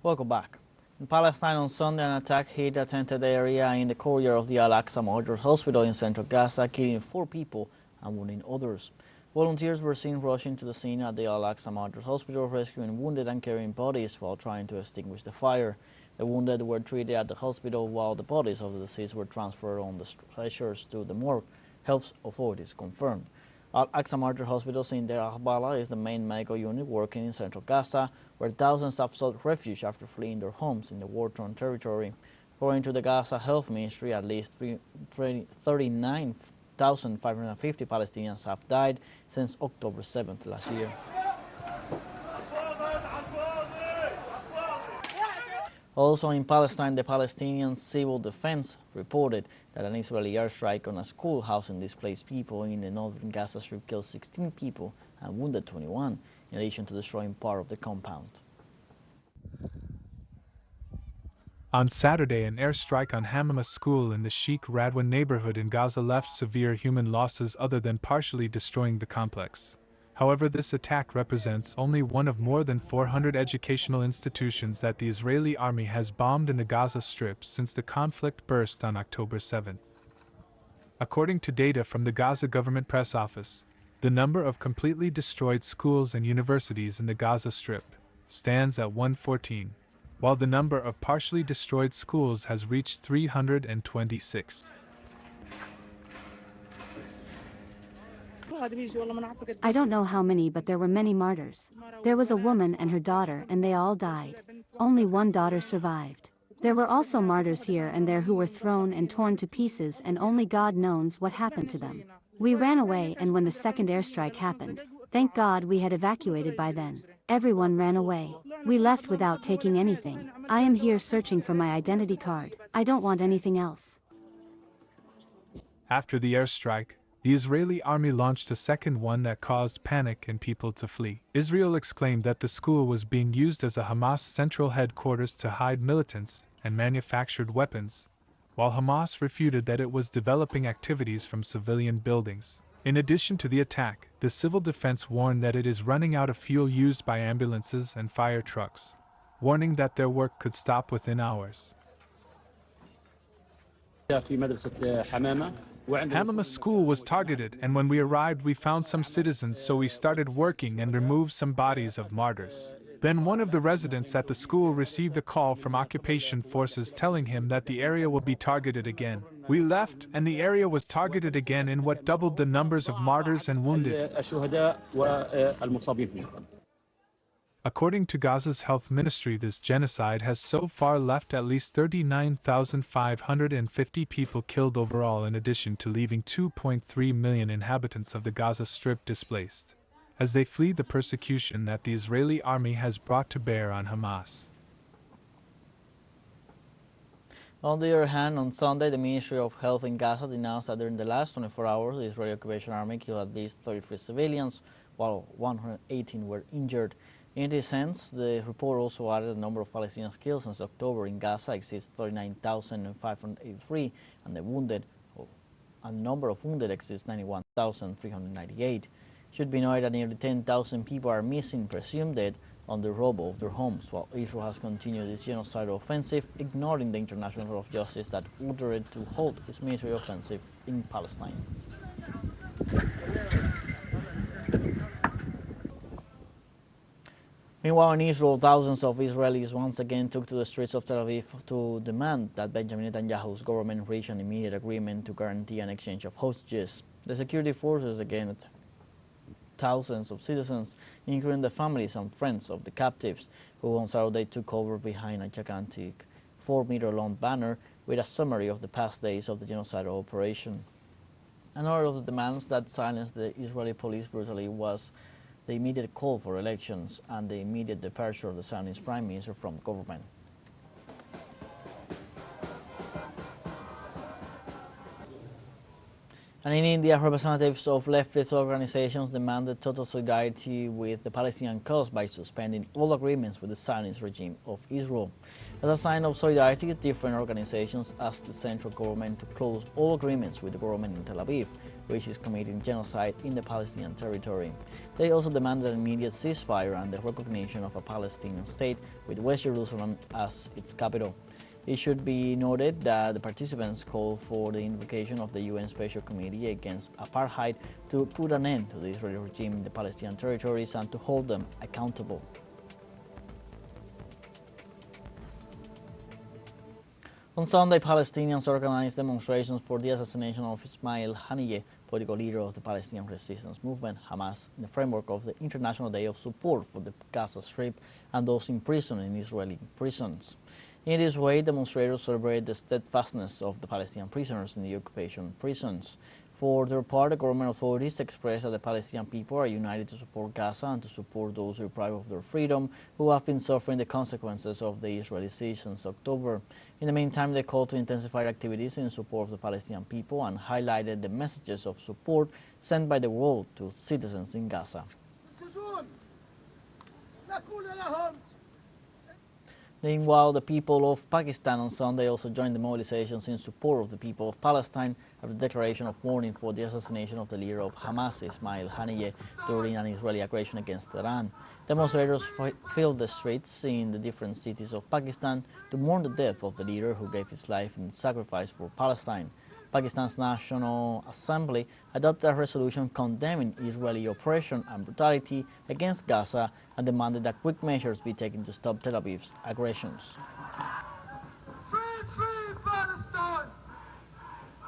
Welcome back. In Palestine on Sunday, an attack hit a tented area in the courtyard of the Al-Aqsa Martyrs Hospital in central Gaza, killing 4 people and wounding others. Volunteers were seen rushing to the scene at the Al-Aqsa Martyrs Hospital, rescuing wounded and carrying bodies while trying to extinguish the fire. The wounded were treated at the hospital while the bodies of the deceased were transferred on the stretchers to the morgue, health authorities confirmed. Al-Aqsa Martyrs Hospital in Deir al-Balah is the main medical unit working in central Gaza, where thousands have sought refuge after fleeing their homes in the war-torn territory. According to the Gaza Health Ministry, at least 39,550 Palestinians have died since October 7th last year. Also in Palestine, the Palestinian Civil Defense reported that an Israeli airstrike on a school housing displaced people in the northern Gaza Strip killed 16 people and wounded 21, in addition to destroying part of the compound. On Saturday, an airstrike on Hamama School in the Sheikh Radwan neighborhood in Gaza left severe human losses other than partially destroying the complex. However, this attack represents only one of more than 400 educational institutions that the Israeli army has bombed in the Gaza Strip since the conflict burst on October 7. According to data from the Gaza Government Press Office, the number of completely destroyed schools and universities in the Gaza Strip stands at 114, while the number of partially destroyed schools has reached 326. I don't know how many, but there were many martyrs. There was a woman and her daughter, and they all died. Only one daughter survived. There were also martyrs here and there who were thrown and torn to pieces, and only God knows what happened to them. We ran away, and when the second airstrike happened, thank God we had evacuated by then. Everyone ran away. We left without taking anything. I am here searching for my identity card. I don't want anything else. After the airstrike, the Israeli army launched a second one that caused panic and people to flee. Israel exclaimed that the school was being used as a Hamas central headquarters to hide militants and manufactured weapons, while Hamas refuted that it was developing activities from civilian buildings. In addition to the attack, the civil defense warned that it is running out of fuel used by ambulances and fire trucks, warning that their work could stop within hours. Hamama School was targeted, and when we arrived we found some citizens, so we started working and removed some bodies of martyrs. Then one of the residents at the school received a call from occupation forces telling him that the area will be targeted again. We left, and the area was targeted again in what doubled the numbers of martyrs and wounded. According to Gaza's health ministry, this genocide has so far left at least 39,550 people killed overall, in addition to leaving 2.3 million inhabitants of the Gaza Strip displaced, as they flee the persecution that the Israeli army has brought to bear on Hamas. On the other hand, on Sunday, the Ministry of Health in Gaza denounced that during the last 24 hours, the Israeli occupation army killed at least 33 civilians, while 118 were injured. In this sense, the report also added the number of Palestinians killed since October in Gaza exceeds 39,583, and the number of wounded exceeds 91,398. It should be noted that nearly 10,000 people are missing, presumed dead, on the rubble of their homes, while Israel has continued its genocidal offensive, ignoring the International Court of Justice that ordered it to halt its military offensive in Palestine. Meanwhile, in Israel, thousands of Israelis once again took to the streets of Tel Aviv to demand that Benjamin Netanyahu's government reach an immediate agreement to guarantee an exchange of hostages. The security forces again attacked thousands of citizens, including the families and friends of the captives, who on Saturday took over behind a gigantic 4-meter-long banner with a summary of the past days of the genocidal operation. Another of the demands that silenced the Israeli police brutally was the immediate call for elections and the immediate departure of the Zionist prime minister from government. And in India, representatives of leftist organizations demanded total solidarity with the Palestinian cause by suspending all agreements with the Zionist regime of Israel. As a sign of solidarity, different organizations asked the central government to close all agreements with the government in Tel Aviv, which is committing genocide in the Palestinian territory. They also demanded an immediate ceasefire and the recognition of a Palestinian state with West Jerusalem as its capital. It should be noted that the participants called for the invocation of the UN Special Committee against Apartheid to put an end to the Israeli regime in the Palestinian territories and to hold them accountable. On Sunday, Palestinians organized demonstrations for the assassination of Ismail Haniyeh, political leader of the Palestinian resistance movement, Hamas, in the framework of the International Day of Support for the Gaza Strip and those imprisoned in Israeli prisons. In this way, demonstrators celebrate the steadfastness of the Palestinian prisoners in the occupation prisons. For their part, the government authorities expressed that the Palestinian people are united to support Gaza and to support those deprived of their freedom who have been suffering the consequences of the Israeli siege since October. In the meantime, they called to intensify activities in support of the Palestinian people and highlighted the messages of support sent by the world to citizens in Gaza. Meanwhile, the people of Pakistan on Sunday also joined the mobilizations in support of the people of Palestine after the declaration of mourning for the assassination of the leader of Hamas, Ismail Haniyeh, during an Israeli aggression against Iran. Demonstrators filled the streets in the different cities of Pakistan to mourn the death of the leader who gave his life in sacrifice for Palestine. Pakistan's National Assembly adopted a resolution condemning Israeli oppression and brutality against Gaza and demanded that quick measures be taken to stop Tel Aviv's aggressions.